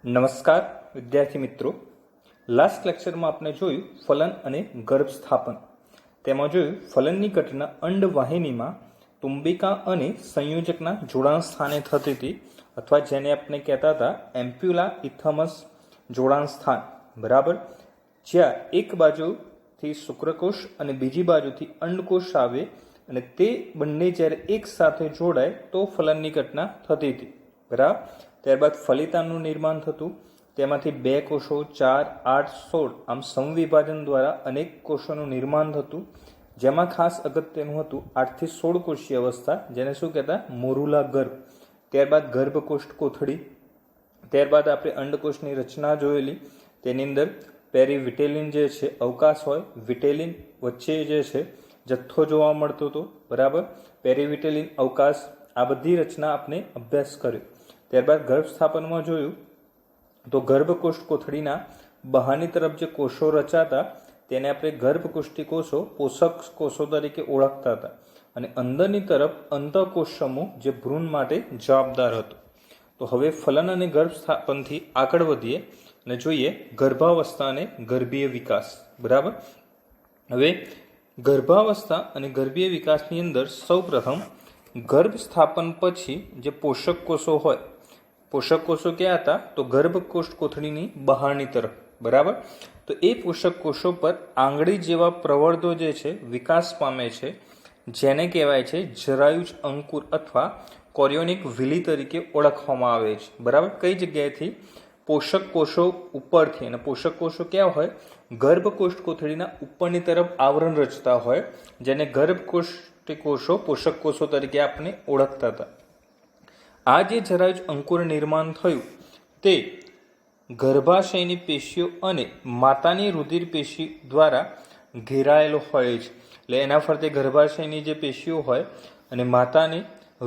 નમસ્કાર વિદ્યાર્થી મિત્રો, લાસ્ટ લેક્ચરમાં આપણે જોયું ફલન અને ગર્ભસ્થાપન. તેમાં જોયું ફલનની ઘટના અંડવાહિનીમાં તુંબિકા અને સંયોજકના જોડાણ સ્થાને થતી હતી, અથવા જેને આપણે કહેતા હતા એમ્પ્યુલા ઇથમસ જોડાણ સ્થાન. બરાબર, જ્યાં એક બાજુથી શુક્રકોષ અને બીજી બાજુથી અંડકોષ આવે અને તે બંને જ્યારે એક સાથે જોડાય તો ફલનની ઘટના થતી હતી. બરાબર, ત્યારબાદ ફલિતાનું નિર્માણ થતું, તેમાંથી 2 કોષો, 4, 8, 16 આમ સમવિભાજન દ્વારા અનેક કોષોનું નિર્માણ થતું, જેમાં ખાસ અગત્યનું હતું 8 થી 16 કોષીય અવસ્થા, જેને શું કહેતા? મોરુલા ગર્ભ. ત્યારબાદ ગર્ભકોષ્ઠ કોથળી. ત્યારબાદ આપણે અંડકોષની રચના જોયેલી, તેની અંદર પેરીવિટેલિન જે છે અવકાશ હોય, વિટેલિન વચ્ચે જે છે જથ્થો જોવા મળતો હતો. બરાબર, પેરીવિટેલિન અવકાશ, આ બધી રચના આપણે અભ્યાસ કર્યો. ત્યારબાદ ગર્ભસ્થાપનમાં જોયું તો ગર્ભકોષ્ઠ કોથળીના બહારની તરફ જે કોષો રચાતા તેને આપણે ગર્ભકોષ્ઠી કોષો, પોષક કોષો તરીકે ઓળખતા હતા, અને અંદરની તરફ અંતઃકોષ સમૂહ જે ભ્રૂણ માટે જવાબદાર હતો. તો હવે ફલન અને ગર્ભસ્થાપનથી આગળ વધીએ અને જોઈએ ગર્ભાવસ્થા અને ગર્ભીય વિકાસ. બરાબર, હવે ગર્ભાવસ્થા અને ગર્ભીય વિકાસની અંદર સૌપ્રથમ ગર્ભસ્થાપન પછી જે પોષક કોષો હોય, પોષક કોષો ક્યાં હતા? તો ગર્ભકોષ્ઠ કોથળીની બહારની તરફ. બરાબર, તો એ પોષક કોષો પર આંગળી જેવા પ્રવર્ધો જે છે વિકાસ પામે છે, જેને કહેવાય છે જરાયુજ અંકુર અથવા કોરિયોનિક વિલી તરીકે ઓળખવામાં આવે છે. બરાબર, કઈ જગ્યાએથી? પોષક કોષો ઉપરથી, અને પોષક કોષો ક્યાં હોય? ગર્ભકોષ્ઠ કોથળીના ઉપરની તરફ આવરણ રચતા હોય, જેને ગર્ભકોષ્ઠ કોષો, પોષક કોષો તરીકે આપણે ઓળખતા હતા. આ જે જરાયુજ અંકુર નિર્માણ થયું તે ગર્ભાશયની પેશીઓ અને માતાની રુધિર પેશી દ્વારા ઘેરાયેલો હોય છે. એટલે એના ફરતે ગર્ભાશયની જે પેશીઓ હોય અને માતાની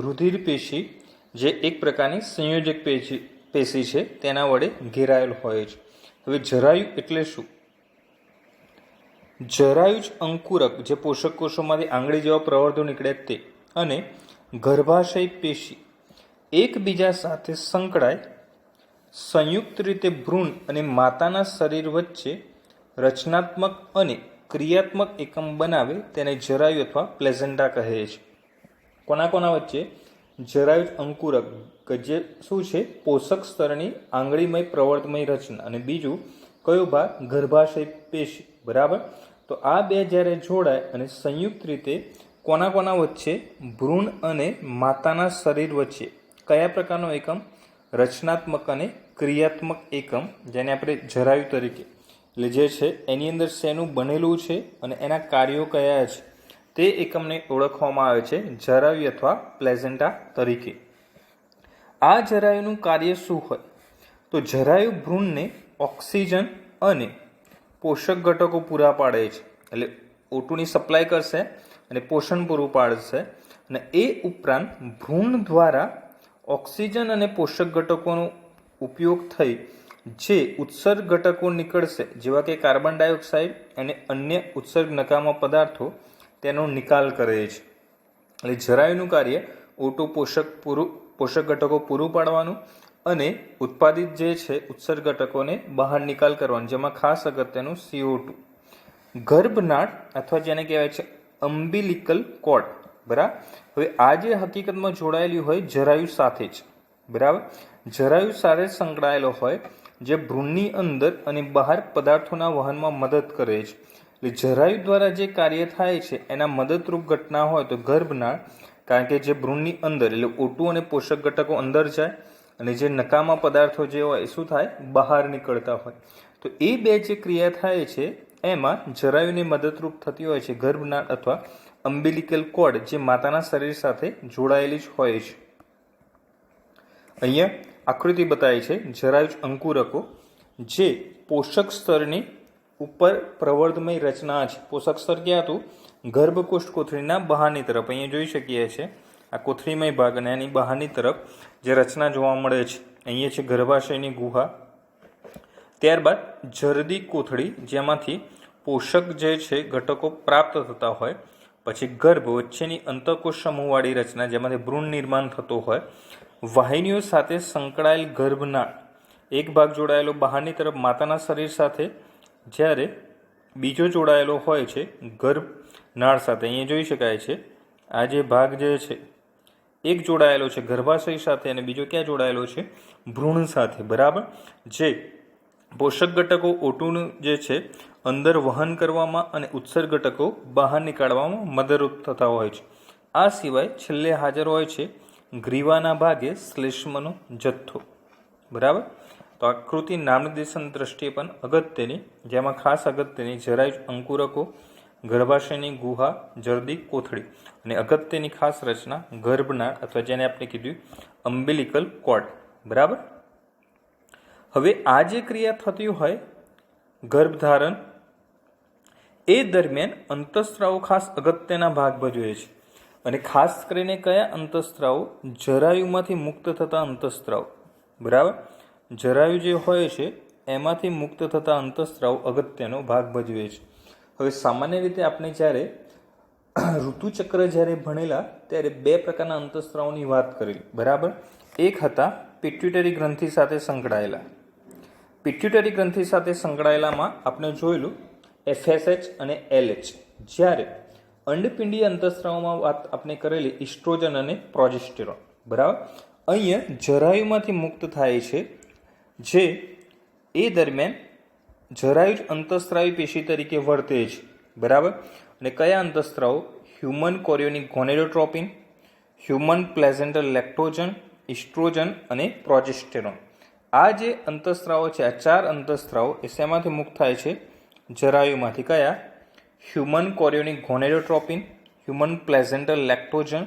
રુધિર પેશી જે એક પ્રકારની સંયોજક પેશી છે તેના વડે ઘેરાયેલ હોય છે. હવે જરાયુ એટલે શું? જરાયુજ અંકુરક જે પોષક કોષોમાંથી આંગળી જેવા પ્રવર્ધો નીકળે તે અને ગર્ભાશય પેશી એકબીજા સાથે સંકળાય સંયુક્ત રીતે ભ્રૂણ અને માતાના શરીર વચ્ચે રચનાત્મક અને ક્રિયાત્મક એકમ બનાવે તેને જરાયુ અથવા પ્લેઝેન્ટા કહે છે. કોના કોના વચ્ચે? જરાયુજ અંકુરક કે જે શું છે? પોષક સ્તરની આંગળીમય પ્રવર્ધમય રચના, અને બીજું કયો ભાગ? ગર્ભાશય પેશી. બરાબર, તો આ બે જ્યારે જોડાય અને સંયુક્ત રીતે કોના કોના વચ્ચે? ભ્રૂણ અને માતાના શરીર વચ્ચે કયા પ્રકારનો એકમ? રચનાત્મક અને ક્રિયાત્મક એકમ, જેને આપણે જરાયુ તરીકે, એટલે જે છે એની અંદર શેનું બનેલું છે અને એના કાર્યો કયા છે તે એકમને ઓળખવામાં આવે છે જરાયુ અથવા પ્લેઝેન્ટા તરીકે. આ જરાયુનું કાર્ય શું હોય? તો જરાયુ ભ્રૂણને ઓક્સિજન અને પોષક ઘટકો પૂરા પાડે છે, એટલે O2ની સપ્લાય કરશે અને પોષણ પૂરું પાડશે, અને એ ઉપરાંત ભ્રૂણ દ્વારા ઓક્સિજન અને પોષક ઘટકોનો ઉપયોગ થઈ જે ઉત્સર્ગ ઘટકો નીકળશે, જેવા કે કાર્બન ડાયોક્સાઇડ અને અન્ય ઉત્સર્ગ નકામા પદાર્થો, તેનો નિકાલ કરે છે. એટલે જરાયુનું કાર્ય O2 પોષક ઘટકો પૂરું પાડવાનું અને ઉત્પાદિત જે છે ઉત્સર્ગ ઘટકોને બહાર નિકાલ કરવાનો, જેમાં ખાસ અગત્યનું CO2. ગર્ભનાળ અથવા જેને કહેવાય છે અમ્બિલિકલ કોર્ડ. બરાબર, હવે આ જે હકીકતમાં જોડાયેલી હોય જરાયુ સાથે જ. બરાબર, જરાયુ સાથે સંકળાયેલો હોય જે ભ્રૂણની અંદર અને બહાર પદાર્થોના વહનમાં મદદ કરે છે. એટલે જરાયુ દ્વારા જે કાર્ય થાય છે એના મદદરૂપ ઘટના હોય તો ગર્ભનાળ, કારણ કે જે ભ્રૂણની અંદર, એટલે O2 અને પોષક ઘટકો અંદર જાય અને જે નકામા પદાર્થો જે હોય એ શું થાય? બહાર નીકળતા હોય. તો એ બે જે ક્રિયા થાય છે એમાં જરાયુને મદદરૂપ થતી હોય છે ગર્ભનાળ અથવા અમ્બિલિકલ કોર્ડ, જે માતાના શરીર સાથે જોડાયેલી જ હોય છે. અહીંયા આકૃતિ બતાવી છે જરાયુજ અંકુરકો જે પોષક સ્તરની ઉપર પ્રવર્ધમય રચના છે. પોષક સ્તર ક્યાં હતું? ગર્ભકોષ્ઠ કોથળીના બહારની તરફ. અહીંયા જોઈ શકીએ છીએ આ કોથળીમય ભાગ અને એની બહારની તરફ જે રચના જોવા મળે છે. અહીંયા છે ગર્ભાશયની ગુહા, ત્યારબાદ જરદી કોથળી જેમાંથી પોષક જે છે ઘટકો પ્રાપ્ત થતા હોય, પછી ગર્ભ વચ્ચેની અંતઃકોષ સમૂહવાળી રચના જેમાંથી ભ્રૂણ નિર્માણ થતો હોય, વાહિનીઓ સાથે સંકળાયેલ ગર્ભનાળ એક ભાગ જોડાયેલો બહારની તરફ માતાના શરીર સાથે, જ્યારે બીજો જોડાયેલો હોય છે ગર્ભનાળ સાથે. અહીંયા જોઈ શકાય છે આ જે ભાગ જે છે એક જોડાયેલો છે ગર્ભાશય સાથે અને બીજો ક્યાં જોડાયેલો છે? ભ્રૂણ સાથે. બરાબર. જે પોષક ઘટકો ઓટુનું જે છે અંદર વહન કરવામાં અને ઉત્સર્ગ ઘટકો બહાર નીકાળવામાં મદદરૂપ થતા હોય છે. આ સિવાય છેલ્લે હાજર હોય છે ગ્રીવાના ભાગે શ્લેષ્મનો જથ્થો. બરાબર. તો આકૃતિ નામનિર્દેશન દ્રષ્ટિએ પણ અગત્યની, જેમાં ખાસ અગત્યની જરાયુજ અંકુરકો, ગર્ભાશયની ગુહા, જરદી કોથળી અને અગત્યની ખાસ રચના ગર્ભનાળ અથવા જેને આપણે કીધું અમ્બિલિકલ કોર્ડ. બરાબર. હવે આ જે ક્રિયા થતી હોય ગર્ભધારણ, એ દરમિયાન અંતઃસ્ત્રાવો ખાસ અગત્યના ભાગ ભજવે છે. અને ખાસ કરીને કયા અંતઃસ્ત્રાવો? જરાયુમાંથી મુક્ત થતા અંતઃસ્ત્રાવ. બરાબર. જરાયુ જે હોય છે એમાંથી મુક્ત થતા અંતઃસ્ત્રાવ અગત્યનો ભાગ ભજવે છે. હવે સામાન્ય રીતે આપણે જ્યારે ઋતુચક્ર જ્યારે ભણેલા ત્યારે બે પ્રકારના અંતઃસ્ત્રાવની વાત કરેલી. બરાબર. એક હતા પિટ્યુટરી ગ્રંથિ સાથે સંકળાયેલા. પિટ્યુટરી ગ્રંથિ સાથે સંકળાયેલામાં આપણે જોયેલું FSH અને LH. જ્યારે અંડપિંડીય અંતઃસ્ત્રાવમાં વાત આપણે કરેલી ઇસ્ટ્રોજન અને પ્રોજેસ્ટેરોન. બરાબર. અહીંયા જરાયુમાંથી મુક્ત થાય છે, જે એ દરમિયાન જરાયુજ અંતઃસ્ત્રાવી પેશી તરીકે વર્તે છે. બરાબર. અને કયા અંતઃસ્ત્રાવો? હ્યુમન કોરિયોનિક ગોનેડોટ્રોપિન, હ્યુમન પ્લેઝેન્ટલ લેક્ટોજન, ઇસ્ટ્રોજન અને પ્રોજેસ્ટેરોન. આ જે અંતઃસ્ત્રાવો છે, આ ચાર અંતઃસ્ત્રાવો એ શેમાંથી મુક્ત થાય છે? જરાયુમાંથી. કયા? હ્યુમન કોરિયોનિક ગોનેડોટ્રોપિન, હ્યુમન પ્લેઝેન્ટલ લેક્ટોજન,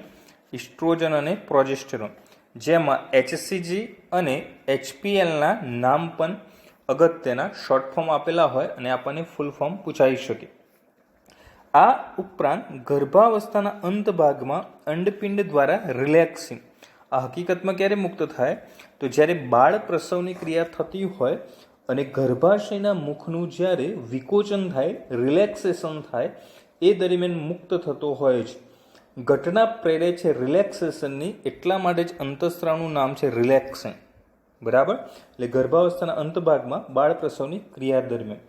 ઇસ્ટ્રોજન અને પ્રોજેસ્ટેરોન. જેમાં HCG અને HPLના નામ પણ અગત્યના શોર્ટ ફોર્મ આપેલા હોય અને આપણને ફૂલ ફોર્મ પૂછાઈ શકે. આ ઉપરાંત ગર્ભાવસ્થાના અંત ભાગમાં અંડપિંડ દ્વારા રિલેક્સિન. આ હકીકતમાં ક્યારે મુક્ત થાય? તો જ્યારે બાળ પ્રસવની ક્રિયા થતી હોય અને ગર્ભાશયના મુખનું જ્યારે વિકોચન થાય, રિલેક્સેશન થાય, એ દરમિયાન મુક્ત થતો હોય છે. ઘટના પ્રેરે છે રિલેક્સેશનની, એટલા માટે જ અંતઃસ્ત્રાવનું નામ છે રિલેક્સન. બરાબર. એટલે ગર્ભાવસ્થાના અંત ભાગમાં બાળ પ્રસવની ક્રિયા દરમિયાન.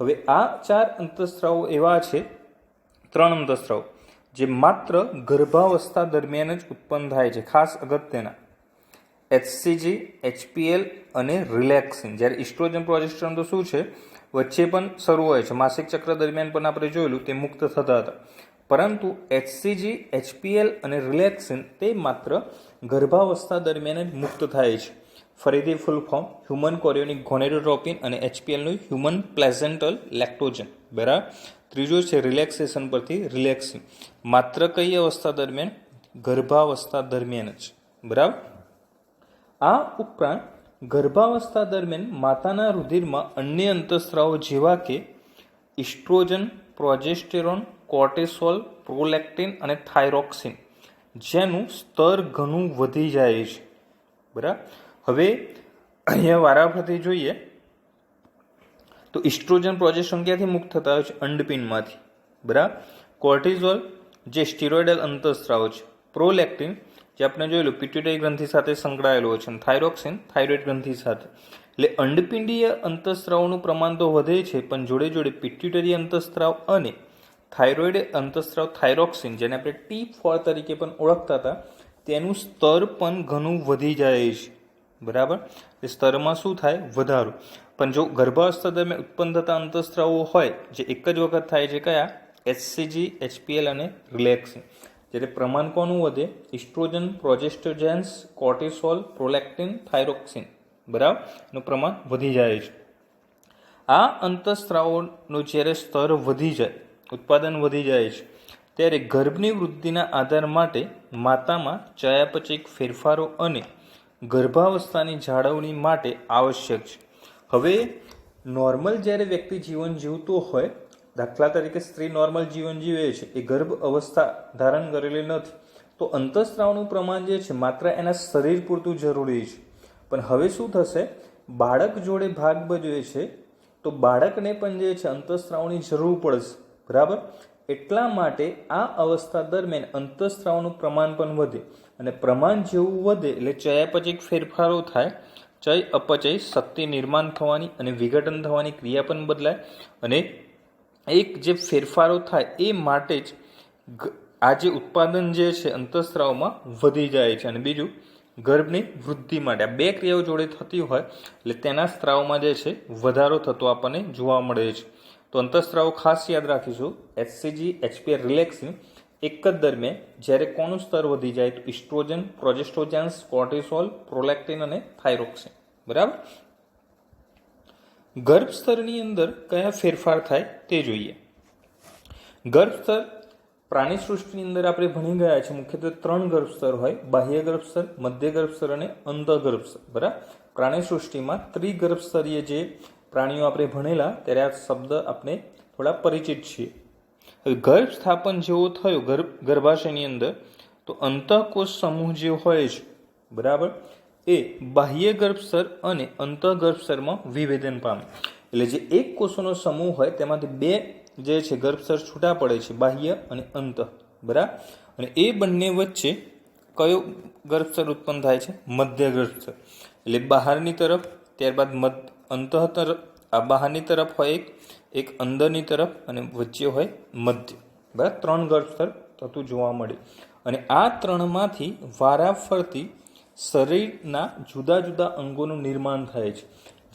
હવે આ ચાર અંતઃસ્ત્રાવો એવા છે, ત્રણ અંતઃસ્ત્રાવો જે માત્ર ગર્ભાવસ્થા દરમિયાન જ ઉત્પન્ન થાય છે, ખાસ અગત્યના HCG, HPL અને રિલેક્સિન. જ્યારે ઇસ્ટ્રોજન પ્રોજેસ્ટેરોન તો શું છે, વચ્ચે પણ શરૂ હોય છે, માસિક ચક્ર દરમિયાન પણ આપણે જોયેલું તે મુક્ત થતા હતા. પરંતુ HCG, HPL અને રિલેક્સિન તે માત્ર ગર્ભાવસ્થા દરમિયાન જ મુક્ત થાય છે. ફરીથી ફૂલ ફોર્મ હ્યુમન કોરિયોનિક ગોનેડોટ્રોપિન અને HPLનું હ્યુમન પ્લેઝેન્ટલ લેક્ટોજન. બરાબર. ત્રીજો છે રિલેક્સેશન પરથી રિલેક્સિન. માત્ર કઈ અવસ્થા દરમિયાન? ગર્ભાવસ્થા દરમિયાન જ. બરાબર. આ ઉપરાંત ગર્ભાવસ્થા દરમિયાન માતાના રુધિરમાં અન્ય અંતઃસ્ત્રાવો જેવા કે ઇસ્ટ્રોજન, પ્રોજેસ્ટેરોન, કોર્ટિસોલ, પ્રોલેક્ટિન અને થાઇરોક્સિન, જેનું સ્તર ઘણું વધી જાય છે. બરાબર. હવે અહીંયા વારાફરતી જોઈએ તો ઇસ્ટ્રોજન, પ્રોજેસ્ટેરોન ક્યાંથી મુક્ત થતા હોય છે? અંડપિંડમાંથી. બરાબર. કોર્ટિઝોલ જે સ્ટીરોઇડલ અંતઃસ્ત્રાવ છે, પ્રોલેક્ટિન જે આપણે જોયેલું પિટ્યુટરી ગ્રંથિ સાથે સંકળાયેલું હોય છે, અને થાઇરોક્સિન થાઇરોઇડ ગ્રંથિ સાથે. એટલે અંડપિંડીય અંતઃસ્ત્રાવનું પ્રમાણ તો વધે છે, પણ જોડે જોડે પિટ્યુટરી અંતઃસ્ત્રાવ અને થાઇરોઇડ અંતઃસ્ત્રાવ થાઇરોક્સિન, જેને આપણે T4 તરીકે પણ ઓળખતા હતા, તેનું સ્તર પણ ઘણું વધી જાય છે. બરાબર. એ સ્તરમાં શું થાય? વધારો. પણ જો ગર્ભાવસ્થા દરમિયાન ઉત્પન્ન થતા અંતઃસ્ત્રાવો હોય જે એક જ વખત થાય છે, કયા? HCG, HPL અને રિલેક્સિન. જ્યારે પ્રમાણ કોનું વધે? Oestrogen, progesterones, cortisol, prolactin, thyroxine. બરાબર. એનું પ્રમાણ વધી જાય છે. આ અંતઃસ્ત્રાવોનું જ્યારે સ્તર વધી જાય, ઉત્પાદન વધી જાય છે, ત્યારે ગર્ભની વૃદ્ધિના આધાર માટે માતામાં ચયાપચયિક ફેરફારો અને ગર્ભાવસ્થાની જાળવણી માટે આવશ્યક છે. હવે નોર્મલ જ્યારે વ્યક્તિ જીવન જીવતો હોય, દાખલા તરીકે સ્ત્રી નોર્મલ જીવન જીવે છે, એ ગર્ભ અવસ્થા ધારણ કરેલી નથી, તો અંતઃસ્ત્રાવનું પ્રમાણ જે છે માત્ર એના શરીર પૂરતું જરૂરી છે. પણ હવે શું થશે? બાળક જોડે ભાગ ભજવે છે, તો બાળકને પણ જે છે અંતઃસ્ત્રાવની જરૂર પડશે. બરાબર. એટલા માટે આ અવસ્થા દરમિયાન અંતઃસ્ત્રાવનું પ્રમાણ પણ વધે, અને પ્રમાણ જેવું વધે એટલે ચયાપચયિક ફેરફારો થાય, ચય અપચય શક્તિ નિર્માણ થવાની અને વિઘટન થવાની ક્રિયા પણ બદલાય અને એક જે ફેરફારો થાય એ માટે જ આ જે ઉત્પાદન જે છે અંતઃસ્ત્રાવમાં વધી જાય છે. અને બીજું ગર્ભની વૃદ્ધિ માટે આ બે ક્રિયાઓ જોડે થતી હોય એટલે તેના સ્ત્રાવમાં જે છે વધારો થતો આપણને જોવા મળે છે. તો અંતઃસ્ત્રાવો ખાસ યાદ રાખીશું. એચસીજી એચપીઆર રિલેક્સિન એક જ દરમિયાન જ્યારે કોનું સ્તર વધી જાય તો ઇસ્ટ્રોજન, પ્રોજેસ્ટ્રોજન્સ, કોર્ટિસોલ, પ્રોલેક્ટિન અને થાઇરોક્સિન. બરાબર. ગર્ભ સ્તરની અંદર કયા ફેરફાર થાય તે જોઈએ. ગર્ભ સ્તર પ્રાણી સૃષ્ટિની અંદર આપણે ભણી ગયા છે મુખ્યત્વે 3 ગર્ભ સ્તર હોય: બાહ્ય ગર્ભ સ્તર, મધ્ય ગર્ભ સ્તર અને અંતઃ ગર્ભ સ્તર. બરાબર. પ્રાણી સૃષ્ટિમાં ત્રિગર્ભ સ્તરીય જે પ્રાણીઓ આપણે ભણેલા ત્યારે આ શબ્દ આપણે થોડા પરિચિત છીએ. ગર્ભ સ્થાપન જેવો થયો ગર્ભાશયની અંદર તો અંતઃકોષ સમૂહ જે હોય છે, બરાબર, એ બાહ્ય ગર્ભ સ્તર અને અંતઃ ગર્ભ સ્તરમાં વિભેદન પામે. એટલે જે એક કોષોનો સમૂહ હોય તેમાંથી બે જે છે ગર્ભ સ્તર છૂટા પડે છે, બાહ્ય અને અંતઃ. બરાબર. અને એ બંને વચ્ચે કયો ગર્ભ સ્તર ઉત્પન્ન થાય છે? મધ્ય ગર્ભ સ્તર. એટલે બહારની તરફ, ત્યારબાદ અંતઃ તરફ, આ બહારની તરફ હોય એક અંદરની તરફ અને વચ્ચે હોય મધ્ય. બરાબર. 3 ગર્ભ સ્તર થતું જોવા મળે. અને આ 3માંથી વારાફરતી શરીરના જુદા જુદા અંગોનું નિર્માણ થાય છે.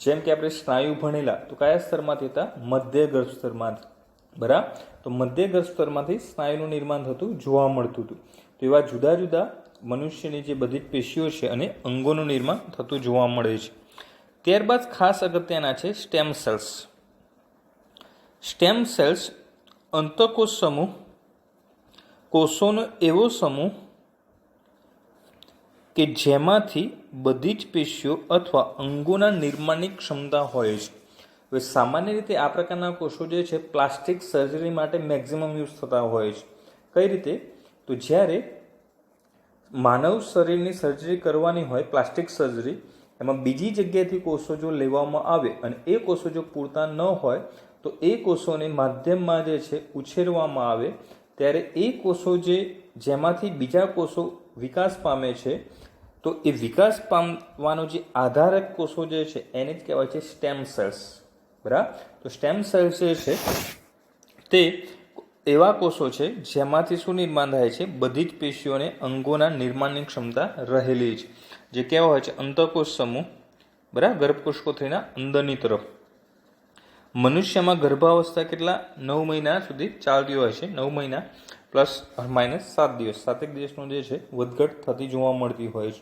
જેમ કે આપણે સ્નાયુ ભણેલા તો કયા સ્તરમાંથી હતા? મધ્ય ગર્ભ સ્તરમાંથી. બરાબર. તો મધ્ય ગર્ભ સ્તરમાંથી સ્નાયુનું નિર્માણ થતું જોવા મળતું હતું. તો એવા જુદા જુદા મનુષ્યની જે બધી પેશીઓ છે અને અંગોનું નિર્માણ થતું જોવા મળે છે. ત્યારબાદ ખાસ અગત્યના છે સ્ટેમ સેલ્સ. સ્ટેમ સેલ્સ અંતઃકોષ સમૂહ, કોષોનો એવો સમૂહ કે જેમાંથી બધી જ પેશીઓ અથવા અંગોના નિર્માણની ક્ષમતા હોય છે. હવે સામાન્ય રીતે આ પ્રકારના કોષો જે છે પ્લાસ્ટિક સર્જરી માટે મેક્સિમમ યુઝ થતા હોય છે. કઈ રીતે? તો જ્યારે માનવ શરીરની સર્જરી કરવાની હોય, પ્લાસ્ટિક સર્જરી, એમાં બીજી જગ્યાએથી કોષો જો લેવામાં આવે અને એ કોષો જો પૂરતા ન હોય તો એ કોષોને માધ્યમમાં જે છે ઉછેરવામાં આવે ત્યારે એ કોષો જેમાંથી બીજા કોષો વિકાસ પામે છે તો એ વિકાસ પામવાનો જે આધારક કોષો જે છે એને જ કહેવાય છે સ્ટેમ સેલ્સ. બરાબર. તો સ્ટેમ સેલ્સ જે છે તે એવા કોષો છે જેમાંથી શું નિર્માણ થાય છે? બધી જ પેશીઓને અંગોના નિર્માણની ક્ષમતા રહેલી છે. જે કેવા હોય છે? અંતઃકોષ સમૂહ. બરાબર. ગર્ભકોષ કોથળીના અંદરની તરફ. મનુષ્યમાં ગર્ભાવસ્થા કેટલા? 9 મહિના સુધી ચાલતી હોય છે. 9 મહિના પ્લસ માઇનસ 7 દિવસ, 7 દિવસનો જે છે વધઘટ થતી જોવા મળતી હોય છે.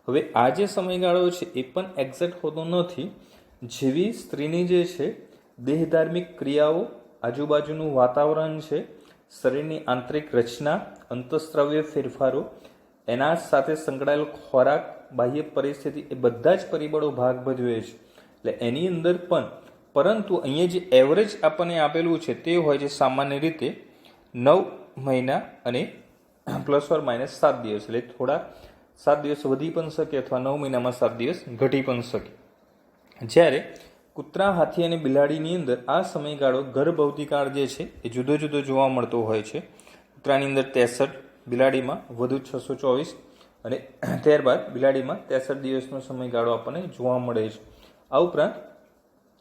હવે આ જે સમયગાળો છે એ પણ એક્ઝેક્ટ હોતો નથી. જેવી સ્ત્રીની જે છે દેહધાર્મિક ક્રિયાઓ, આજુબાજુનું વાતાવરણ છે, શરીરની આંતરિક રચના, અંતઃસ્ત્રાવીય ફેરફારો, એના સાથે સંકળાયેલો ખોરાક, બાહ્ય પરિસ્થિતિ, એ બધા જ પરિબળો ભાગ ભજવે છે. એટલે એની અંદર પણ, પરંતુ અહીંયા જે એવરેજ આપણને આપેલું છે તે હોય છે સામાન્ય રીતે 9 મહિના અને પ્લસ ઓર માઇનસ 7 દિવસ. એટલે થોડા 7 દિવસ વધી પણ શકે અથવા 9 મહિનામાં 7 દિવસ ઘટી પણ શકે. જ્યારે કૂતરા, હાથી અને બિલાડીની અંદર આ સમયગાળો ગર્ભ અવધિકાળ જે છે એ જુદો જુદો જોવા મળતો હોય છે. કૂતરાની અંદર 63, બિલાડીમાં વધુ 624 અને ત્યારબાદ બિલાડીમાં 63 દિવસનો સમયગાળો આપણને જોવા મળે છે. આ ઉપરાંત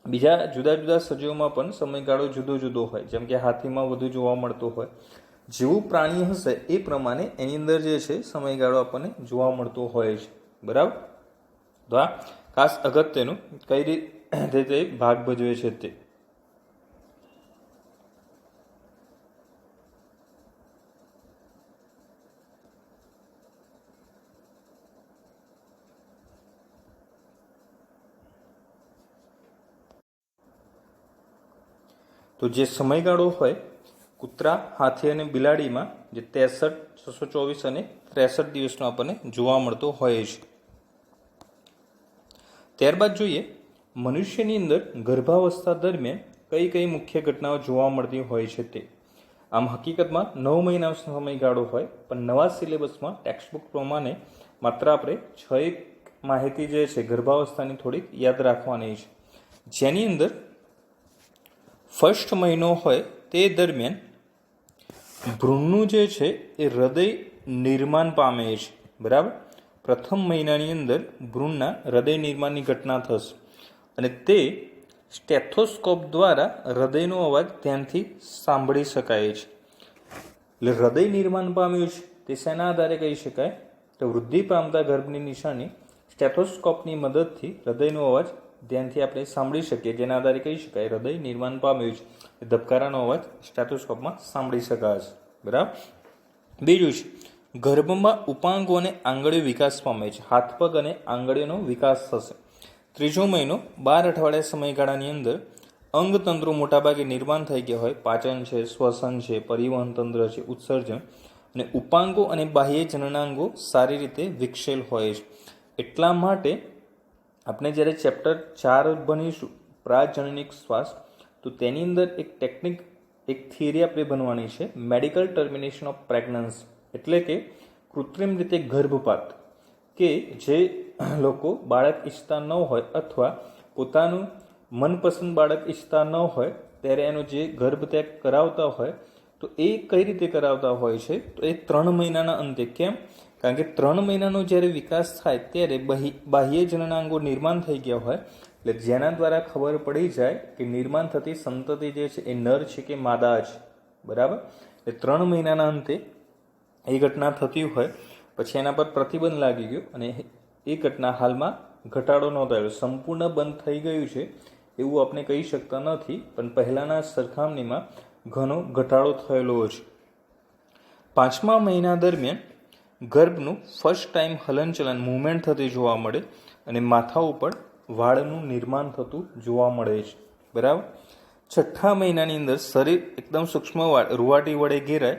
બીજા જુદા જુદા સજીવોમાં પણ સમયગાળો જુદો જુદો હોય. જેમ કે હાથીમાં વધુ જોવા મળતો હોય. જેવું પ્રાણી હશે એ પ્રમાણે એની અંદર જે છે સમયગાળો આપણને જોવા મળતો હોય છે. બરાબર. તો આ ખાસ અગત્યનું કઈ રીતે ભાગ ભજવે છે તે. તો જે સમયગાળો હોય કૂતરા, હાથી અને બિલાડીમાં જે 63, 624 અને 63 દિવસનો આપણને જોવા મળતો હોય છે. ત્યારબાદ જોઈએ મનુષ્યની અંદર ગર્ભાવસ્થા દરમિયાન કઈ કઈ મુખ્ય ઘટનાઓ જોવા મળતી હોય છે તે. આમ હકીકતમાં 9 મહિનાનો સમયગાળો હોય, પણ નવા સિલેબસમાં ટેક્સ્ટબુક પ્રમાણે માત્ર આપણે 6 માહિતી જે છે ગર્ભાવસ્થાની થોડીક યાદ રાખવાની છે. જેની અંદર ફર્સ્ટ મહિનો હોય તે દરમિયાન ભ્રૂણનું જે છે એ હૃદય નિર્માણ પામે છે. બરાબર. પ્રથમ મહિનાની અંદર ભ્રૂણના હૃદય નિર્માણની ઘટના થશે અને તે સ્ટેથોસ્કોપ દ્વારા હૃદયનો અવાજ ધ્યાનથી સાંભળી શકાય છે. એટલે હૃદય નિર્માણ પામ્યું છે તે શેના આધારે કહી શકાય? તો વૃદ્ધિ પામતા ગર્ભની નિશાની સ્ટેથોસ્કોપની મદદથી હૃદયનો અવાજ ધ્યાનથી આપણે સાંભળી શકીએ, જેના આધારે કહી શકાય હૃદય નિર્માણ પામ્યું છે. ધબકારાનો અવાજ સ્ટેથોસ્કોપમાં સાંભળી શકાશે. બરાબર. બીજું છે, ગર્ભમાં ઉપાંગો અને આંગળીઓ વિકાસ પામે છે. હાથ પગ અને આંગળીઓનો વિકાસ થશે. ત્રીજો મહિનો 12 અઠવાડિયા સમયગાળાની અંદર અંગતંત્રો મોટાભાગે નિર્માણ થઈ ગયા હોય. પાચન છે, શ્વસન છે, પરિવહન તંત્ર છે, ઉત્સર્જન અને ઉપાંગો અને બાહ્ય જનનાંગો સારી રીતે વિકસેલ હોય છે. એટલા માટે આપણે જ્યારે ચેપ્ટર 4 ભણીશું પ્રાજનનિક શ્વાસ, તો તેની અંદર એક ટેકનિક, એક થિયરી આપણે ભણવાની છે, મેડિકલ ટર્મિનેશન ઓફ પ્રેગ્નન્સી, એટલે કે કૃત્રિમ રીતે ગર્ભપાત. કે જે લોકો બાળક ઈચ્છતા ન હોય અથવા પોતાનું મનપસંદ બાળક ઈચ્છતા ન હોય ત્યારે એનો જે ગર્ભ ત્યાગ કરાવતા હોય, તો એ કઈ રીતે કરાવતા હોય છે? તો એ 3 મહિનાના અંતે. કેમ? કારણ કે 3 મહિનાનો જ્યારે વિકાસ થાય ત્યારે બાહ્ય જનનાંગો નિર્માણ થઈ ગયા હોય, એટલે જેના દ્વારા ખબર પડી જાય કે નિર્માણ થતી સંતતિ જે છે એ નર છે કે માદા છે. બરાબર. એટલે 3 મહિનાના અંતે એ ઘટના થતી હોય, પછી એના પર પ્રતિબંધ લાગી ગયો અને એ ઘટના હાલમાં ઘટાડો નોંધાયો, સંપૂર્ણ બંધ થઈ ગયું છે એવું આપણે કહી શકતા નથી, પણ પહેલાંના સરખામણીમાં ઘણો ઘટાડો થયેલો છે. 5મા મહિના દરમિયાન ગર્ભનું ફર્સ્ટ ટાઈમ હલનચલન મૂવમેન્ટ થતી જોવા મળે અને માથા ઉપર વાળનું નિર્માણ થતું જોવા મળે છે. બરાબર. 6ઠ્ઠા મહિનાની અંદર શરીર એકદમ સૂક્ષ્મ વાળ રૂવાટી વડે ઘેરાય,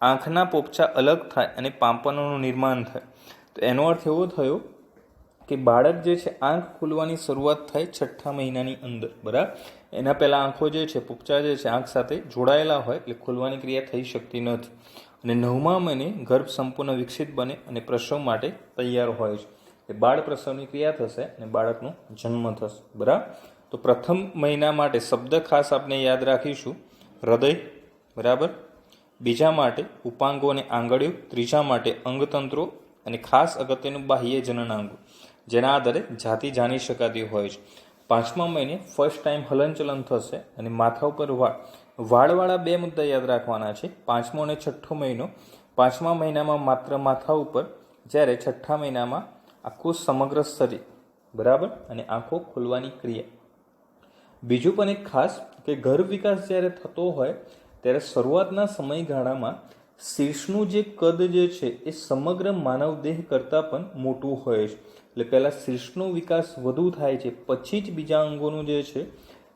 આંખના પોપચા અલગ થાય અને પાંપણોનું નિર્માણ થાય. તો એનો અર્થ એવો થયો કે બાળક જે છે આંખ ખુલવાની શરૂઆત થાય 6ઠ્ઠા મહિનાની અંદર. બરાબર. એના પહેલાં આંખો જે છે, પોપચા જે છે આંખ સાથે જોડાયેલા હોય, એટલે ખુલવાની ક્રિયા થઈ શકતી નથી. અને 9મા મહિને ગર્ભ સંપૂર્ણ વિકસિત બને અને પ્રસવ માટે તૈયાર હોય છે. એ બાળ પ્રસવની ક્રિયા થશે અને બાળકનો જન્મ થશે. બરાબર. તો પ્રથમ મહિના માટે શબ્દ ખાસ આપણે યાદ રાખીશું, હૃદય. બરાબર. બીજા માટે ઉપાંગો અને આંગળીઓ. ત્રીજા માટે અંગતંત્રો અને ખાસ અગત્યનું બાહ્ય જનનાંગો, જેના આધારે જાતિ જાણી શકાતી હોય છે. 5મા મહિને ફર્સ્ટ ટાઈમ હલનચલન થશે અને માથા ઉપર વાળવાળા 2 મુદ્દા યાદ રાખવાના છે. 5મો અને 6ઠ્ઠો મહિનો. 5મા મહિનામાં માત્ર માથા ઉપર, જ્યારે 6ઠ્ઠા મહિનામાં આખું સમગ્ર શરીર. બરાબર. અને આંખો ખોલવાની ક્રિયા. બીજું પણ એક ખાસ કે ગર્ભ વિકાસ જ્યારે થતો હોય ત્યારે શરૂઆતના સમયગાળામાં શીર્ષનું જે કદ જે છે એ સમગ્ર માનવ દેહ કરતાં પણ મોટું હોય છે. એટલે પહેલાં શીર્ષનો વિકાસ વધુ થાય છે, પછી જ બીજા અંગોનું જે છે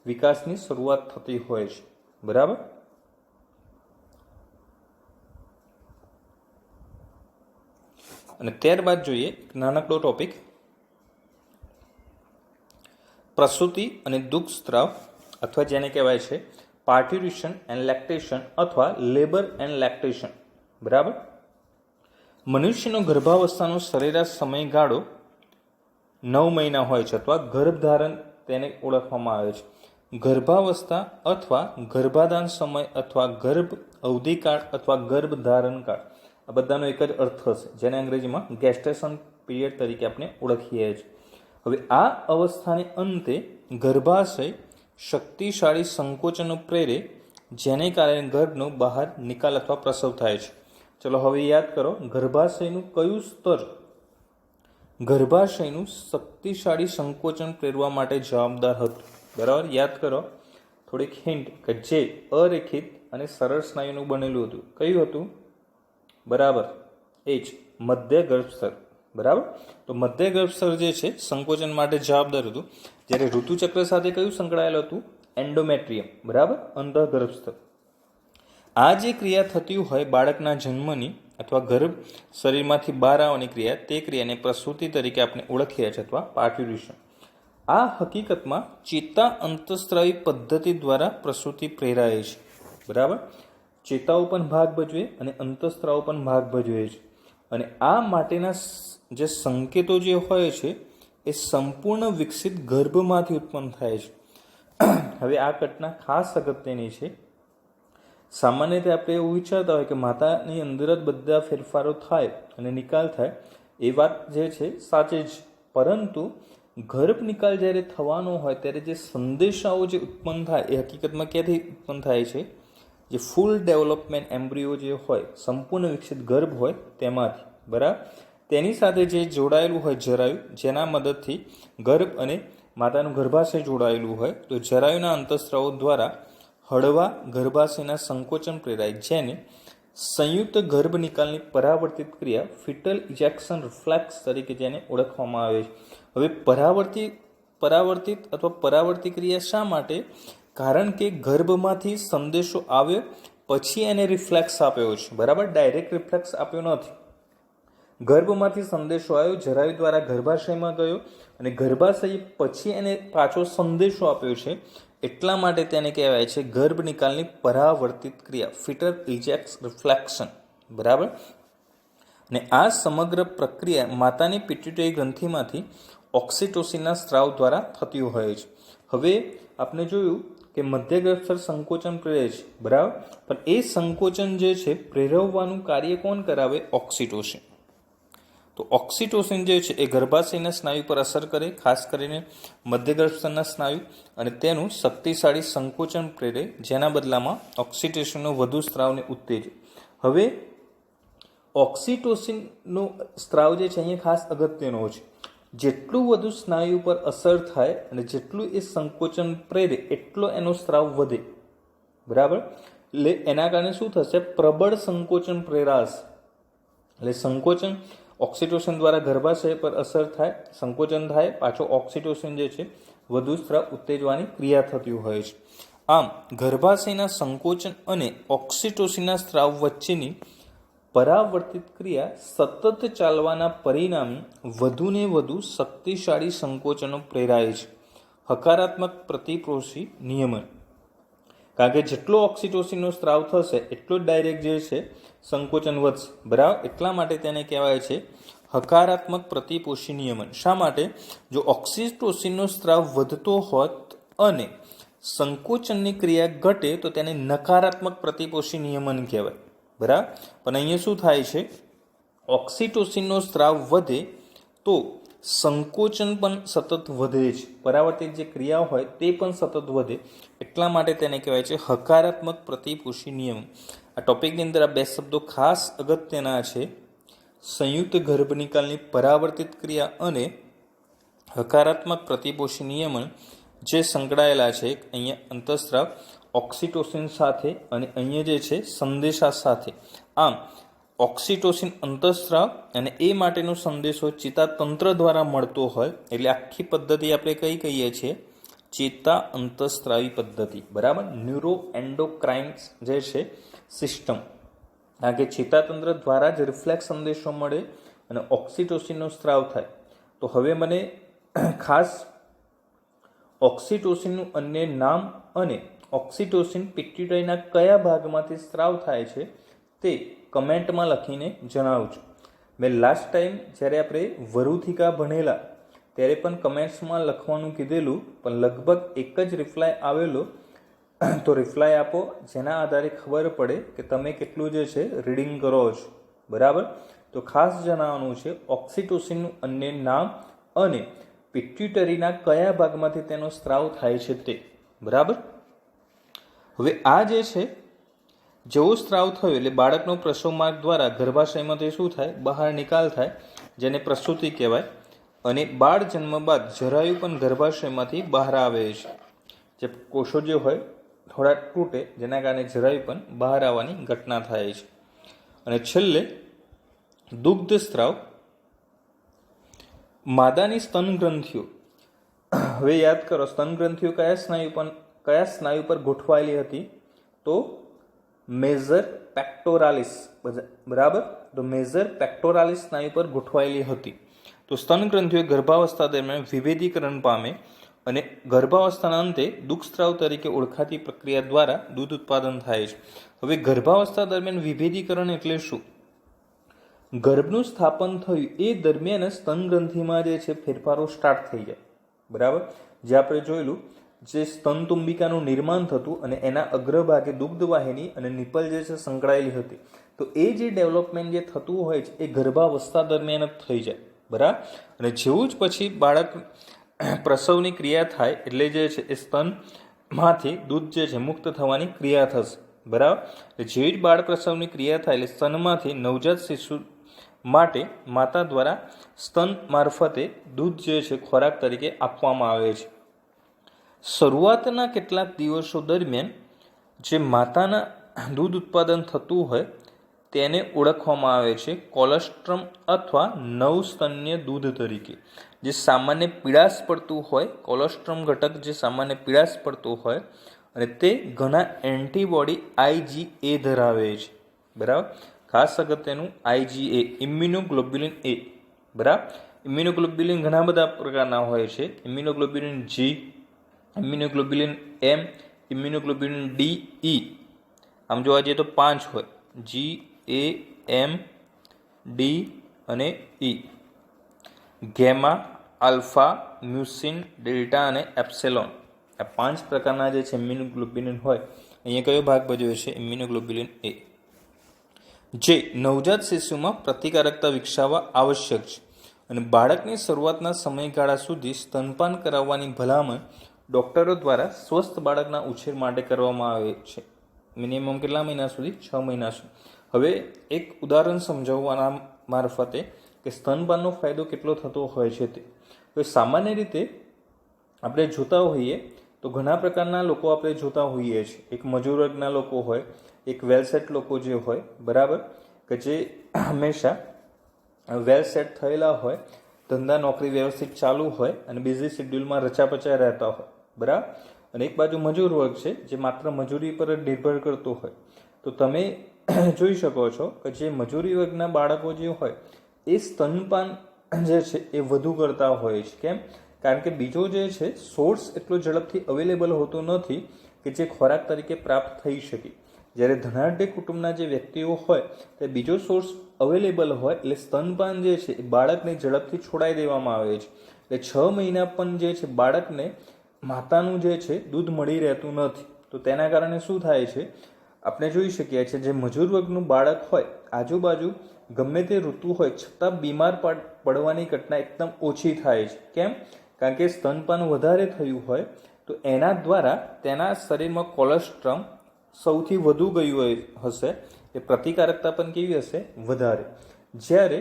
વિકાસની શરૂઆત થતી હોય છે. બરાબર. અને ત્યારબાદ જોઈએ નાનકડો ટોપિક, પ્રસૂતિ અને દુગ્ધ સ્ત્રાવ, અથવા જેને કહેવાય છે પાર્ટ્યુરેશન એન્ડ લેક્ટેશન અથવા લેબર એન્ડ લેક્ટેશન. બરાબર. મનુષ્યનો ગર્ભાવસ્થાનો સરેરાશ સમયગાળો 9 મહિના હોય છે, અથવા ગર્ભધારણ તેને ઓળખવામાં આવે છે. ગર્ભાવસ્થા અથવા ગર્ભાધાન સમય અથવા ગર્ભ અવધિકાળ અથવા ગર્ભધારણકાળ, આ બધાનો એક જ અર્થ થશે, જેને અંગ્રેજીમાં ગેસ્ટેશન પીરિયડ તરીકે આપણે ઓળખીએ છીએ. હવે આ અવસ્થાને અંતે ગર્ભાશય શક્તિશાળી સંકોચનો પ્રેરે, જેને કારણે ગર્ભનો બહાર નિકાલ અથવા પ્રસવ થાય છે. ચલો હવે યાદ કરો, ગર્ભાશયનું કયું સ્તર ગર્ભાશયનું શક્તિશાળી સંકોચન પ્રેરવા માટે જવાબદાર હતું? બરાબર. યાદ કરો, થોડીક હિન્ટ કે જે અરેખિત અને સરળ સ્નાયુનું બનેલું હતું. કયું હતું? બરાબર, એ જ મધ્ય ગર્ભસ્તર. બરાબર. તો મધ્ય ગર્ભસ્તર જે છે સંકોચન માટે જવાબદાર હતું, જ્યારે ઋતુચક્ર સાથે કયું સંકળાયેલું હતું? એન્ડોમેટ્રિયમ. બરાબર, અંતઃ ગર્ભસ્તર. આ જે ક્રિયા થતી હોય બાળકના જન્મની અથવા ગર્ભ શરીરમાંથી બહાર આવવાની ક્રિયા, તે ક્રિયાને પ્રસૂતિ તરીકે આપણે ઓળખીએ છીએ, અથવા પાર્ટ્યુરેશન. આ હકીકતમાં ચેતા અંતઃસ્ત્રાવી પદ્ધતિ દ્વારા પ્રસૂતિ પ્રેરાય છે. બરાબર. ચેતાઓ પણ ભાગ ભજવે અને અંતઃસ્ત્રાવો પણ ભાગ ભજવે છે. અને આ માટેના જે સંકેતો જે હોય છે એ સંપૂર્ણ વિકસિત ગર્ભમાંથી ઉત્પન્ન થાય છે. હવે આ ઘટના ખાસ અગત્યની છે. સામાન્ય રીતે આપણે એવું વિચારતા હોય કે માતાની અંદર જ બધા ફેરફારો થાય અને નિકાલ થાય, એ વાત જે છે સાચી જ, પરંતુ ગર્ભ નિકાલ જ્યારે થવાનો હોય ત્યારે જે સંદેશાઓ જે ઉત્પન્ન થાય એ હકીકતમાં ક્યાંથી ઉત્પન્ન થાય છે? જે ફૂલ ડેવલપમેન્ટ એમ્બ્રિયો જે હોય, સંપૂર્ણ વિકસિત ગર્ભ હોય તેમાંથી, બરાબર. તેની સાથે જે જોડાયેલું હોય જરાયુ, જેના મદદથી ગર્ભ અને માતાનું ગર્ભાશય જોડાયેલું હોય, તો જરાયુના અંતઃસ્ત્રાવો દ્વારા હળવા ગર્ભાશયના સંકોચન પ્રેરાય, જેને સંયુક્ત ગર્ભ નિકાલની પરાવર્તિત ક્રિયા ફિટલ ઇજેક્શન રિફ્લેક્સ તરીકે જેને ઓળખવામાં આવે છે. હવે પરાવર્તિત અથવા પરાવર્તિત ક્રિયા શા માટે? કારણ કે ગર્ભમાંથી સંદેશો આવ્યો પછી એને રિફ્લેક્સ આપ્યો છે, બરાબર. ડાયરેક્ટ રિફ્લેક્સ આપ્યો નથી. ગર્ભમાંથી સંદેશો આવ્યો, જરાયુ દ્વારા ગર્ભાશયમાં ગયો અને ગર્ભાશય પછી એને પાછો સંદેશો આપ્યો છે. એટલા માટે તેને કહેવાય છે ગર્ભ નિકાલની પરાવર્તિત ક્રિયા, ફિટલ ઇજેક્ટ રિફ્લેક્શન, બરાબર. અને આ સમગ્ર પ્રક્રિયા માતાની પિટ્યુટરી ગ્રંથિમાંથી ઓક્સિટોસિનના સ્ત્રાવ દ્વારા થતી હોય છે. હવે આપણે જોયું કે મધ્યગર્ભસ્થ સંકોચન પ્રેરે છે, બરાબર. પણ એ સંકોચન જે છે પ્રેરવવાનું કાર્ય કોણ કરાવે? ઓક્સિટોસિન. તો ઓક્સિટોસિન જે છે એ ગર્ભાશયના સ્નાયુ પર અસર કરે, ખાસ કરીને મધ્યગર્ભસ્તરના સ્નાયુ, અને તેનું શક્તિશાળી સંકોચન પ્રેરે, જેના બદલામાં ઓક્સિટોસિનનો વધુ સ્ત્રાવને ઉત્તેજે. હવે ઓક્સિટોસિનનો સ્ત્રાવ જે છે અહીંયા ખાસ અગત્યનો છે. જેટલું વધુ સ્નાયુ પર અસર થાય અને જેટલું એ સંકોચન પ્રેરે એટલો એનો સ્ત્રાવ વધે, બરાબર. એટલે એના કારણે શું થશે? પ્રબળ સંકોચન પ્રેરાશે. એટલે સંકોચન ઓક્સિટોસિન દ્વારા ગર્ભાશય પર અસર થાય, સંકોચન થાય, પાછો ઓક્સિટોસિન જે છે વધુ સ્ત્રાવ ઉત્તેજવાની ક્રિયા થતી હોય છે. આમ ગર્ભાશયના સંકોચન અને ઓક્સિટોસિનના સ્ત્રાવ વચ્ચેની પરાવર્તિત ક્રિયા સતત ચાલવાના પરિણામે વધુને વધુ શક્તિશાળી સંકોચનો પ્રેરાય છે. હકારાત્મક પ્રતિપોષી નિયમન. કારણ કે જેટલો ઓક્સિટોસિનનો સ્ત્રાવ થશે એટલો જ ડાયરેક્ટ જે છે સંકોચન વધશે, બરાબર. એટલા માટે તેને કહેવાય છે હકારાત્મક પ્રતિપોષી નિયમન. શા માટે? જો ઓક્સિટોસિનનો સ્ત્રાવ વધતો હોત અને સંકોચનની ક્રિયા ઘટે તો તેને નકારાત્મક પ્રતિપોષી નિયમન કહેવાય, બરાબર. પણ અહીંયા શું થાય છે? ઓક્સિટોસિનનો સ્ત્રાવ વધે તો સંકોચન પણ સતત વધે છે, પરાવર્તિત જે ક્રિયા હોય તે પણ સતત વધે. એટલા માટે તેને કહેવાય છે હકારાત્મક પ્રતિપોષી નિયમન. આ ટોપિકની અંદર આ બે શબ્દો ખાસ અગત્યના છે: સંયુક્ત ગર્ભ નિકાલની પરાવર્તિત ક્રિયા અને હકારાત્મક પ્રતિપોષી નિયમન, જે સંકળાયેલા છે અહીંયા અંતઃસ્ત્રાવ ઓક્સિટોસિન સાથે અને અહીંયા જે છે સંદેશા સાથે. આમ ઓક્સિટોસિન અંતઃસ્ત્રાવ અને એ માટેનો સંદેશો ચેતાતંત્ર દ્વારા મળતો હોય, એટલે આખી પદ્ધતિ આપણે કઈ કહીએ છીએ? ચેતા અંતઃસ્ત્રાવી પદ્ધતિ, બરાબર. ન્યુરો એન્ડોક્રાઇન્સ જે છે સિસ્ટમ. કારણ કે ચેતાતંત્ર દ્વારા જ રિફ્લેક્સ સંદેશો મળે અને ઓક્સિટોસિનનો સ્ત્રાવ થાય. તો હવે મને ખાસ ઓક્સિટોસિનનું અન્ય નામ અને ઓક્સિટોસિન પિટ્યુટરીના કયા ભાગમાંથી સ્ત્રાવ થાય છે તે કમેન્ટમાં લખીને જણાવજો. મેં લાસ્ટ ટાઈમ જ્યારે આપણે વરુથિકા ભણેલા ત્યારે પણ કમેન્ટ્સમાં લખવાનું કીધેલું, પણ લગભગ એક જ રિપ્લાય આવેલો. તો રિપ્લાય આપો, જેના આધારે ખબર પડે કે તમે કેટલું જે છે રીડિંગ કરો છો, બરાબર. તો ખાસ જણાવવાનું છે ઓક્સિટોસિનનું અન્ય નામ અને પિટ્યુટરીના કયા ભાગમાંથી તેનો સ્ત્રાવ થાય છે તે, બરાબર. હવે આ જે છે જેવો સ્ત્રાવ થયો એટલે બાળકનો પ્રસવ માર્ગ દ્વારા ગર્ભાશયમાંથી શું થાય? બહાર નિકાલ થાય, જેને પ્રસૂતિ કહેવાય. અને બાળ જન્મ બાદ જરાયુ પણ ગર્ભાશયમાંથી બહાર આવે છે. જે કોષો જે હોય થોડા તૂટે, જેના કારણે જરાયુ પણ બહાર આવવાની ઘટના થાય છે. અને છેલ્લે દુગ્ધ સ્ત્રાવ. માદાની સ્તન ગ્રંથિઓ. હવે યાદ કરો, સ્તન ગ્રંથિઓ કયા સ્નાયુ પર ગોઠવાયેલી હતી? તો મેજર પેક્ટોરાલિસ, બરાબર. તો મેજર પેક્ટોરાલિસ સ્નાયુ પર ગોઠવાયેલી હતી. તો સ્તન ગ્રંથિઓ ગર્ભાવસ્થા દરમિયાન વિભેદીકરણ પામે અને ગર્ભાવસ્થાના અંતે દુઃખસ્ત્રાવ તરીકે ઓળખાતી પ્રક્રિયા દ્વારા દૂધ ઉત્પાદન થાય છે. હવે ગર્ભાવસ્થા દરમિયાન વિભેદીકરણ એટલે શું? ગર્ભનું સ્થાપન થયું એ દરમિયાન સ્તન ગ્રંથિમાં જે છે ફેરફારો સ્ટાર્ટ થઈ જાય, બરાબર. જે આપણે જોયેલું, જે સ્તનતુંબિકાનું નિર્માણ થતું અને એના અગ્રભાગે દુગ્ધવાહિની અને નિપલ જે છે સંકળાયેલી હતી. તો એ જે ડેવલપમેન્ટ જે થતું હોય છે એ ગર્ભાવસ્થા દરમિયાન જ થઈ જાય, બરાબર. અને જેવું જ પછી બાળક પ્રસવની ક્રિયા થાય એટલે જે છે એ સ્તનમાંથી દૂધ જે છે મુક્ત થવાની ક્રિયા થશે, બરાબર. જેવી જ બાળ પ્રસવની ક્રિયા થાય એટલે સ્તનમાંથી નવજાત શિશુ માટે માતા દ્વારા સ્તન મારફતે દૂધ જે છે ખોરાક તરીકે આપવામાં આવે છે. શરૂઆતના કેટલાક દિવસો દરમિયાન જે માતાના દૂધ ઉત્પાદન થતું હોય તેને ઓળખવામાં આવે છે કોલોસ્ટ્રમ અથવા નવસ્તન્ય દૂધ તરીકે. જે સામાન્ય પીળાશ પડતું હોય, કોલોસ્ટ્રમ ઘટક જે સામાન્ય પીળાશ પડતું હોય અને તે ઘણા એન્ટીબોડી IgA ધરાવે છે, બરાબર. ખાસ અગત્યનું IgA, ઇમ્યુનોગ્લોબ્યુલિન A, બરાબર. ઇમ્યુનોગ્લોબ્યુલિન ઘણા બધા પ્રકારના હોય છે. Immunoglobulin G, immunoglobulin M, immunoglobulin D, E. આમ જોવા જઈએ તો 5 હોય: G, A, M, D અને E. ગેમા, આલ્ફા, મ્યુસિન, ડેલ્ટા અને એપ્સિલોન, આ 5 પ્રકારના જે છે ઇમ્યુનોગ્લોબ્યુલિન હોય. અહીંયા કયો ભાગ ભજવે છે? ઇમ્યુનોગ્લોબ્યુલિન A, જે નવજાત શિશુમાં પ્રતિકારકતા વિકસાવવા આવશ્યક છે. અને બાળકની શરૂઆતના સમયગાળા સુધી સ્તનપાન કરાવવાની ભલામણ ડૉક્ટરો દ્વારા સ્વસ્થ બાળકના ઉછેર માટે કરવામાં આવે છે. મિનિમમ કેટલા મહિના સુધી? 6 મહિના સુધી. હવે એક ઉદાહરણ સમજાવવાના મારફતે કે સ્તનપાનનો ફાયદો કેટલો થતો હોય છે તે. તો સામાન્ય રીતે આપણે જોતા હોઈએ તો ઘણા પ્રકારના લોકો આપણે જોતા હોઈએ છીએ. એક મજૂર વર્ગના લોકો હોય, એક વેલ સેટ લોકો જે હોય, બરાબર, કે જે હંમેશા વેલ સેટ થયેલા હોય, ધંધા નોકરી વ્યવસ્થિત ચાલુ હોય અને બિઝી શેડ્યુલમાં રચાપચા રહેતા હોય, બરાબર. અને એક બાજુ મજૂર વર્ગ છે જે માત્ર મજૂરી પર જ નિર્ભર કરતો હોય. તો તમે જોઈ શકો છો કે જે મજૂરી વર્ગના બાળકો જે હોય એ સ્તનપાન જે છે એ વધુ કરતા હોય છે. કેમ? કારણ કે બીજો જે છે સોર્સ એટલો ઝડપથી અવેલેબલ હોતો નથી કે જે ખોરાક તરીકે પ્રાપ્ત થઈ શકે. જ્યારે ધનાઢ્ય કુટુંબના જે વ્યક્તિઓ હોય તે બીજો સોર્સ અવેલેબલ હોય એટલે સ્તનપાન જે છે એ બાળકને ઝડપથી છોડાઈ દેવામાં આવે છે. એટલે 6 મહિના પણ જે છે બાળકને માતાનું જે છે દૂધ મળી રહેતું નથી. તો તેના કારણે શું થાય છે? આપણે જોઈ શકીએ છીએ જે મજૂર વર્ગનું બાળક હોય, આજુબાજુ ગમે તે ઋતુ હોય છતાં બીમાર પડવાની ઘટના એકદમ ઓછી થાય છે. કેમ? કારણ કે સ્તનપાન વધારે થયું હોય તો એના દ્વારા તેના શરીરમાં કોલેસ્ટ્રોલ સૌથી વધુ ગયું હશે, એ પ્રતિકારકતા પણ કેવી હશે? વધારે. જ્યારે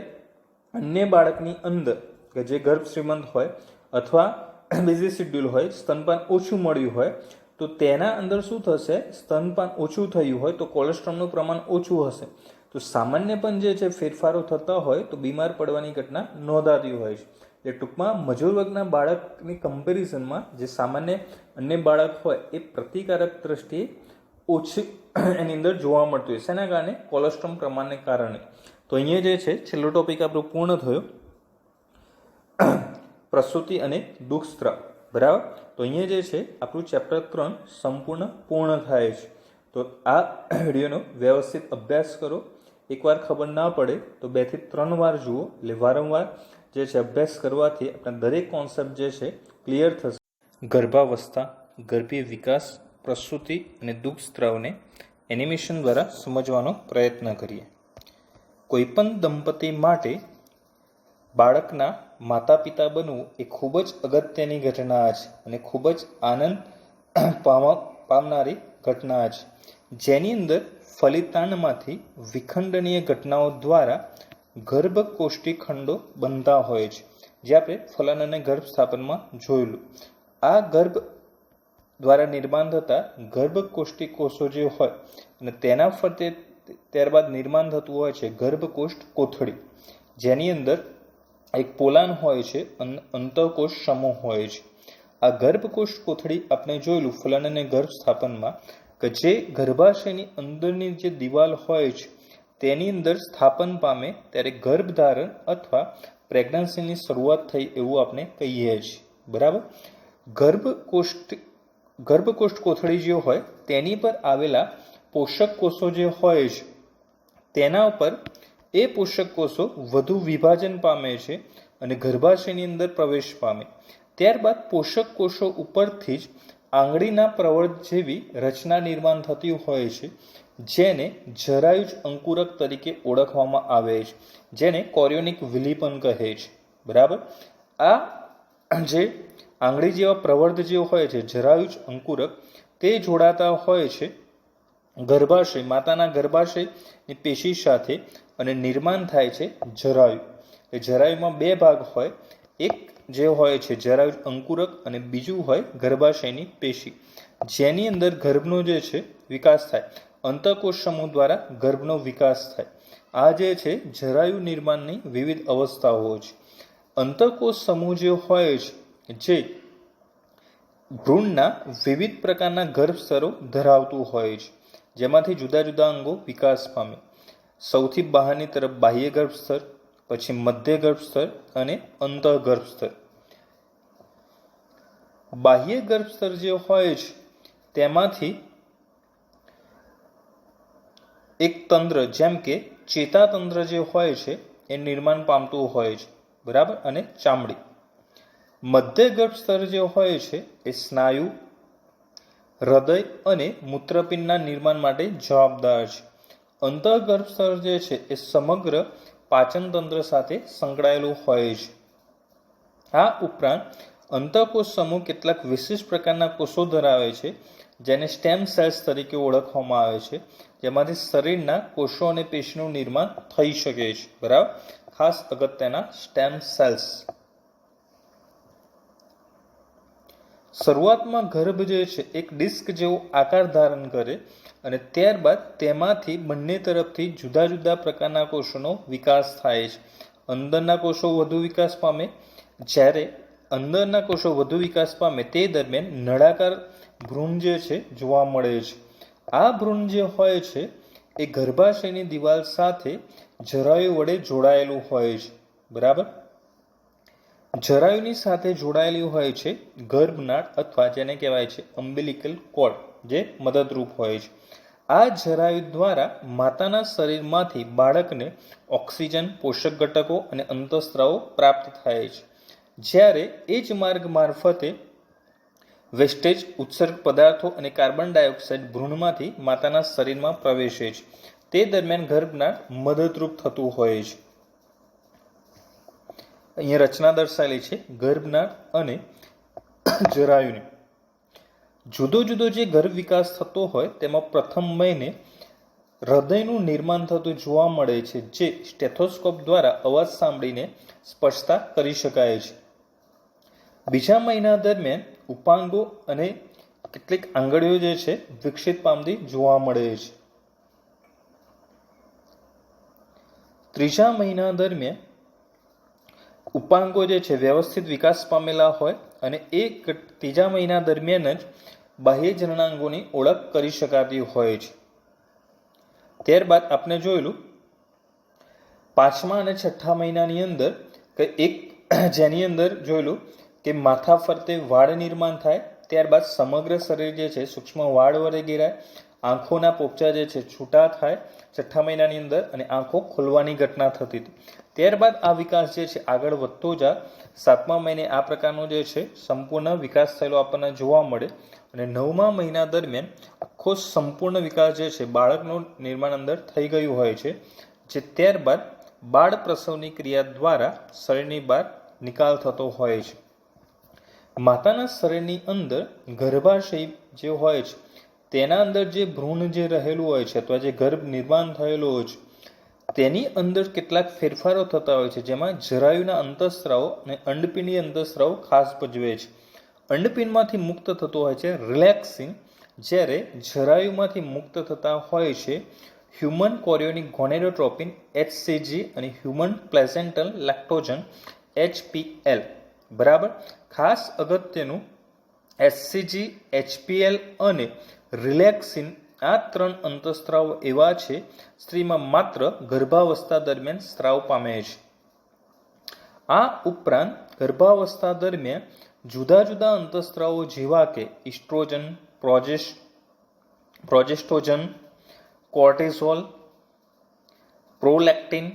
અન્ય બાળકની અંદર કે જે ગર્ભ શ્રીમંત હોય અથવા બિઝી શેડ્યુલ હોય, સ્તનપાન ઓછું મળ્યું હોય તો તેના અંદર શું થશે? સ્તનપાન ઓછું થયું હોય તો કોલેસ્ટ્રોલનું પ્રમાણ ઓછું હશે. તો સામાન્ય પણ જે છે ફેરફારો થતા હોય તો બીમાર પડવાની ઘટના નોંધાતી હોય છે. એટલે ટૂંકમાં મજૂર વર્ગના બાળકની કમ્પેરિઝનમાં જે સામાન્ય અન્ય બાળક હોય એ પ્રતિકારક દ્રષ્ટિએ ઓછી એની અંદર જોવા મળતું હોય. શેના કારણે? કોલેસ્ટ્રોલ પ્રમાણને કારણે. તો અહીંયા જે છે છેલ્લો ટોપિક આપણો પૂર્ણ થયો, પ્રસૂતિ અને દુઃખસ્ત્રાવ, બરાબર. તો અહીંયા જે છે આપણું ચેપ્ટર 3 સંપૂર્ણ પૂર્ણ થાય છે. તો આ વિડીયોનો વ્યવસ્થિત અભ્યાસ કરો. એકવાર ખબર ના પડે તો 2 થી 3 વાર જુઓ. એટલે વારંવાર જે છે અભ્યાસ કરવાથી આપણા દરેક કોન્સેપ્ટ જે છે ક્લિયર થશે. ગર્ભાવસ્થા, ગર્ભીય વિકાસ, પ્રસૂતિ અને દુઃખસ્ત્રાવને એનિમેશન દ્વારા સમજવાનો પ્રયત્ન કરીએ. કોઈપણ દંપતી માટે બાળકના માતા પિતા બનવું એ ખૂબ જ અગત્યની ઘટના છે અને ખૂબ જ આનંદ પામનારી ઘટના છે, જેની અંદર ફલિતાંડમાંથી વિખંડનીય ઘટનાઓ દ્વારા ગર્ભકોષ્ઠી ખંડો બનતા હોય છે, જે આપણે ફલન અને ગર્ભ સ્થાપનમાં જોયેલું. આ ગર્ભ દ્વારા નિર્માણ થતા ગર્ભકોષ્ઠી કોષો જે હોય અને તેના ફરતે ત્યારબાદ નિર્માણ થતું હોય છે ગર્ભકોષ્ઠ કોથળી, જેની અંદર એક પોલાન હોય છે, અંતઃકોષ સમૂહ હોય છે. આ ગર્ભકોષ્ઠ કોથળી આપણે જોયેલું ફલન અને ગર્ભ સ્થાપનમાં કે જે ગર્ભાશયની અંદરની જે દિવાલ હોય છે તેની અંદર સ્થાપન પામે ત્યારે ગર્ભધારણ અથવા પ્રેગ્નન્સીની શરૂઆત થઈ એવું આપણે કહીએ છીએ, બરાબર. ગર્ભકોષ્ઠ કોથળી જે હોય તેની પર આવેલા પોષક કોષો જે હોય છે તેના ઉપર એ પોષક કોષો વધુ વિભાજન પામે છે અને ગર્ભાશયની અંદર પ્રવેશ પામે. ત્યારબાદ પોષક કોષો ઉપરથી જ આંગળીના પ્રવર્ત જેવી રચના નિર્માણ થતી હોય છે, જેને જરાયુજ અંકુરક તરીકે ઓળખવામાં આવે છે, જેને કોરિયોનિક વિલી પણ કહે છે. બરાબર. આ જે આંગળી જેવા પ્રવર્ત જે હોય છે જરાયુજ અંકુરક, તે જોડાતા હોય છે ગર્ભાશય, માતાના ગર્ભાશયની પેશી સાથે અને નિર્માણ થાય છે જરાયુ. એ જરાયુમાં બે ભાગ હોય, એક જે હોય છે જરાયુજ અંકુરક અને બીજું હોય ગર્ભાશયની પેશી, જેની અંદર ગર્ભનો જે છે વિકાસ થાય. અંતઃકોશ સમૂહ દ્વારા ગર્ભનો વિકાસ થાય. આ જે છે જરાયુ નિર્માણની વિવિધ અવસ્થાઓ છે. અંતઃકોશ સમૂહ જે હોય છે, જે ભ્રૂણના વિવિધ પ્રકારના ગર્ભ સ્તરો ધરાવતું હોય છે, જેમાંથી જુદા જુદા અંગો વિકાસ પામે. સૌથી બહારની તરફ બાહ્ય ગર્ભ સ્તર, પછી મધ્ય ગર્ભ સ્તર અને અંતઃ ગર્ભ સ્તર. બાહ્ય ગર્ભ સ્તર જે હોય છે તેમાંથી એક તંત્ર જેમ કે ચેતાતંત્ર જે હોય છે એ નિર્માણ પામતું હોય છે. બરાબર. અને ચામડી. મધ્ય ગર્ભ સ્તર જે હોય છે એ સ્નાયુ, હૃદય અને મૂત્રપિંડના નિર્માણ માટે જવાબદાર છે. અંતઃગર્ભ સ્તર જે છે એ સમગ્ર પાચન તંત્ર સાથે સંકળાયેલું હોય છે. આ ઉપરાંત અંતઃકોશ સમૂહ કેટલાક વિશિષ્ટ પ્રકારના કોષો ધરાવે છે, જેને સ્ટેમ સેલ્સ તરીકે ઓળખવામાં આવે છે, જેમાંથી શરીરના કોષો અને પેશીનું નિર્માણ થઈ શકે છે. બરાબર. ખાસ અગત્યના સ્ટેમ સેલ્સ. શરૂઆતમાં ગર્ભ જે છે એક ડિસ્ક જેવો આકાર ધારણ કરે અને ત્યારબાદ તેમાંથી બંને તરફથી જુદા જુદા પ્રકારના કોષોનો વિકાસ થાય છે. અંદરના કોષો વધુ વિકાસ પામે. જ્યારે અંદરના કોષો વધુ વિકાસ પામે તે દરમિયાન નળાકાર ભ્રૂણ જે છે જોવા મળે છે. આ ભ્રૂણ જે હોય છે એ ગર્ભાશયની દિવાલ સાથે જરાયુ વડે જોડાયેલું હોય છે. બરાબર. જરાયુની સાથે જોડાયેલી હોય છે ગર્ભનાળ અથવા જેને કહેવાય છે અમ્બિલિકલ કોર્ડ, જે મદદરૂપ હોય છે. આ જરાયુ દ્વારા માતાના શરીરમાંથી બાળકને ઓક્સિજન, પોષક ઘટકો અને અંતઃસ્ત્રાવો પ્રાપ્ત થાય છે. જ્યારે એ જ માર્ગ મારફતે વેસ્ટેજ, ઉત્સર્ગ પદાર્થો અને કાર્બન ડાયોક્સાઇડ ભ્રૂણમાંથી માતાના શરીરમાં પ્રવેશે છે. તે દરમિયાન ગર્ભનાળ મદદરૂપ થતું હોય છે. અહીંયા રચના દર્શાવેલી છે ગર્ભનાળ અને જરાયુની. જુદો જુદો જે ગર્ભ વિકાસ થતો હોય તેમાં પ્રથમ મહિને હૃદયનું નિર્માણ થતું જોવા મળે છે, જે સ્ટેથોસ્કોપ દ્વારા અવાજ સાંભળીને સ્પષ્ટતા કરી શકાય છે. બીજા મહિના દરમિયાન ઉપાંગો અને કેટલીક આંગળીઓ જે છે વિકસિત પામતી જોવા મળે છે. ત્રીજા મહિના દરમિયાન ઉપાંગો જે છે વ્યવસ્થિત વિકાસ પામેલા હોય અને ત્રીજા મહિના દરમિયાન જ બાહ્ય જનનાંગોની ઓળખ કરી શકાતી હોય છે. ત્યારબાદ આપણે જોયેલું પાંચમા અને છઠ્ઠા મહિનાની અંદર એક જેની અંદર જોયેલું કે માથા ફરતે વાળ નિર્માણ થાય. ત્યારબાદ સમગ્ર શરીર જે છે સૂક્ષ્મ વાળ વડે ઘેરાય. આંખોના પોપચા જે છે છૂટા થાય છઠ્ઠા મહિનાની અંદર અને આંખો ખોલવાની ઘટના થતી હતી. ત્યારબાદ આ વિકાસ જે છે આગળ વધતો જા સાતમા મહિને આ પ્રકારનો જે છે સંપૂર્ણ વિકાસ થયેલો આપણને જોવા મળે અને નવમા મહિના દરમિયાન આખો સંપૂર્ણ વિકાસ જે છે બાળકનું નિર્માણ અંદર થઈ ગયું હોય છે, જે ત્યારબાદ બાળ પ્રસવની ક્રિયા દ્વારા શરીરની બહાર નિકાલ થતો હોય છે. માતાના શરીરની અંદર ગર્ભાશય જે હોય છે તેના અંદર જે ભ્રૂણ જે રહેલું હોય છે અથવા જે ગર્ભ નિર્માણ થયેલું હોય છે તેની અંદર કેટલાક ફેરફારો થતા હોય છે, જેમાં જરાયુના અંતઃસ્ત્રાવો અને અંડપિંડી અંતઃસ્ત્રાવો ખાસ ભજવે છે. અંડપિંડમાંથી મુક્ત થતો હોય છે રિલેક્સિન, જ્યારે જરાયુમાંથી મુક્ત થતા હોય છે હ્યુમન કોરિયોનિક ગોનેડોટ્રોપિન HCG અને હ્યુમન પ્લેસેન્ટલ લેક્ટોજન HPL. બરાબર. ખાસ અગત્યનું HCG, HPL અને રિલેક્સિન આ ત્રણ અંતઃસ્ત્રાવો એવા છે સ્ત્રીમાં માત્ર ગર્ભાવસ્થા દરમિયાન સ્ત્રાવ પામે છે. આ ઉપરાંત ગર્ભાવસ્થા દરમિયાન જુદા જુદા અંતઃસ્ત્રાવો જેવા કે ઇસ્ટ્રોજન, પ્રોજેસ્ટ્રોજન, કોર્ટિસોલ, પ્રોલેક્ટિન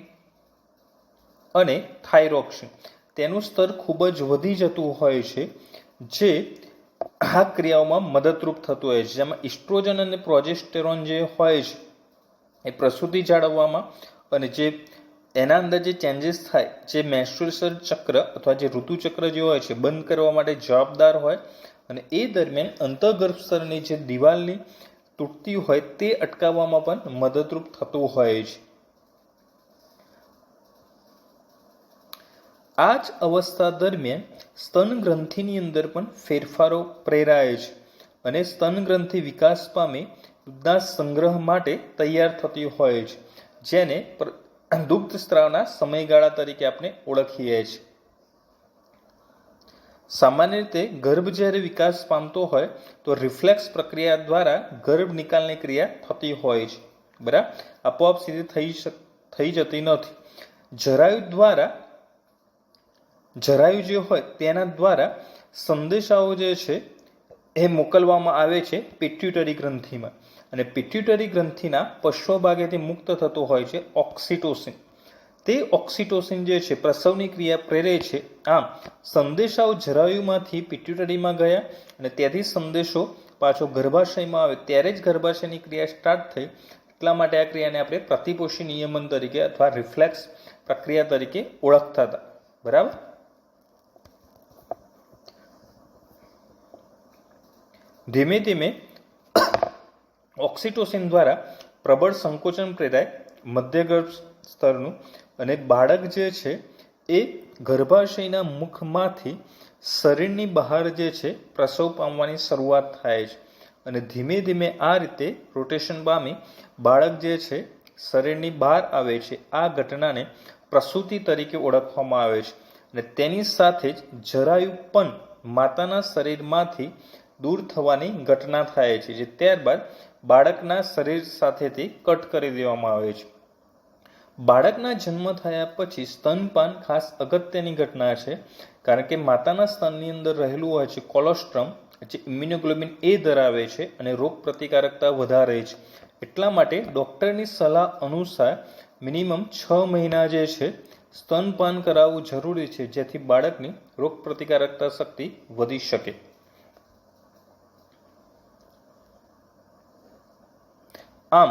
અને થાઇરોક્સિન તેનું સ્તર ખૂબ જ વધી જતું હોય છે, જે આ ક્રિયાઓમાં મદદરૂપ થતું હોય છે, જેમાં ઇસ્ટ્રોજન અને પ્રોજેસ્ટેરોન જે હોય છે એ પ્રસૂતિ જાળવવામાં અને જે એના અંદર જે ચેન્જીસ થાય, જે મેન્સ્ટ્રુએશન ચક્ર અથવા જે ઋતુચક્ર જે હોય છે બંધ કરવા માટે જવાબદાર હોય, અને એ દરમિયાન અંતઃગર્ભસ્તરની જે દિવાલની તૂટતી હોય તે અટકાવવામાં પણ મદદરૂપ થતું હોય છે. આ જ અવસ્થા દરમિયાન સ્તન ગ્રંથિની અંદર પણ ફેરફારો પ્રેરાય છે અને સ્તન ગ્રંથિ વિકાસ પામી દૂધના સંગ્રહ માટે તૈયાર થતી હોય છે, જેને દુગ્ધ સ્ત્રાવના સમયગાળા તરીકે આપણે ઓળખીએ છીએ. સામાન્ય રીતે ગર્ભ જ્યારે વિકાસ પામતો હોય તો રિફ્લેક્સ પ્રક્રિયા દ્વારા ગર્ભ નિકાલની ક્રિયા થતી હોય છે. બરાબર, આપોઆપ સીધી થઈ જતી નથી. જરાયુ જે હોય તેના દ્વારા સંદેશાઓ જે છે એ મોકલવામાં આવે છે પિટ્યુટરી ગ્રંથિમાં, અને પિટ્યુટરી ગ્રંથિના પશ્વ ભાગેથી મુક્ત થતો હોય છે ઓક્સિટોસિન. તે ઓક્સિટોસિન જે છે પ્રસવની ક્રિયા પ્રેરે છે. આમ સંદેશાઓ જરાયુમાંથી પિટ્યુટરીમાં ગયા અને ત્યાંથી સંદેશો પાછો ગર્ભાશયમાં આવે ત્યારે જ ગર્ભાશયની ક્રિયા સ્ટાર્ટ થઈ. એટલા માટે આ ક્રિયાને આપણે પ્રતિપોષી નિયમન તરીકે અથવા રિફ્લેક્સ પ્રક્રિયા તરીકે ઓળખતા હતા. બરાબર. ધીમે ધીમે ઓક્સિટોસિન દ્વારા પ્રબળ સંકોચન પ્રેરાય મધ્યગર્ભ સ્તરનું, અને બાળક જે છે એ ગર્ભાશયના મુખમાંથી શરીરની બહાર જે છે પ્રસવ પામવાની શરૂઆત થાય છે, અને ધીમે ધીમે આ રીતે રોટેશન પામી બાળક જે છે શરીરની બહાર આવે છે. આ ઘટનાને પ્રસૂતિ તરીકે ઓળખવામાં આવે છે, અને તેની સાથે જ જરાયુ પણ માતાના શરીરમાંથી દૂર થવાની ઘટના થાય છે, જે ત્યારબાદ બાળકના શરીર સાથેથી કટ કરી દેવામાં આવે છે. બાળકના જન્મ થયા પછી સ્તનપાન ખાસ અગત્યની ઘટના છે, કારણ કે માતાના સ્તનની અંદર રહેલું હોય છે કોલોસ્ટ્રમ, જે ઇમ્યુનોગ્લોબિન એ ધરાવે છે અને રોગ પ્રતિકારકતા વધારે છે. એટલા માટે ડૉક્ટરની સલાહ અનુસાર મિનિમમ 6 મહિના જે છે સ્તનપાન કરાવવું જરૂરી છે, જેથી બાળકની રોગ પ્રતિકારકતા શક્તિ વધી શકે. આમ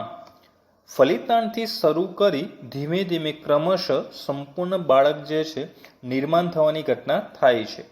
ફલિતાંડથી શરૂ કરી ધીમે ધીમે ક્રમશઃ સંપૂર્ણ બાળક જે છે નિર્માણ થવાની ઘટના થાય છે.